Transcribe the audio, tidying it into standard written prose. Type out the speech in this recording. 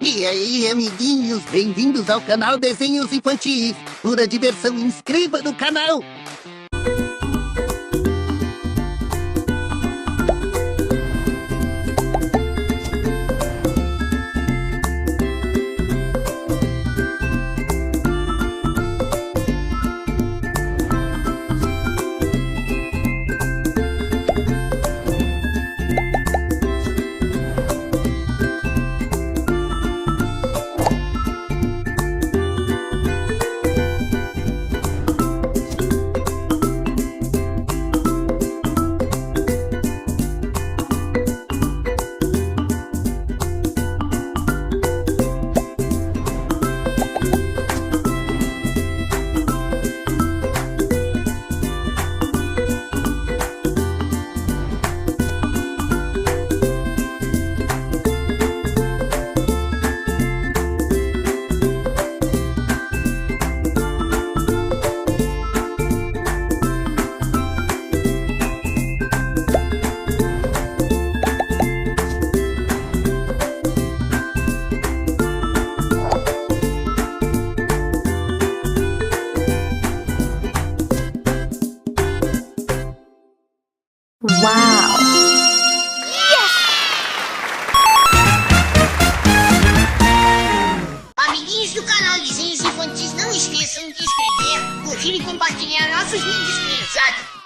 E aí, amiguinhos, bem-vindos ao canal Desenhos Infantis. Pura diversão, inscreva no canal. Uau! Amiguinhos do canal Desenhos Infantis, não esqueçam de inscrever, curtir e compartilhar nossos vídeos, criançada.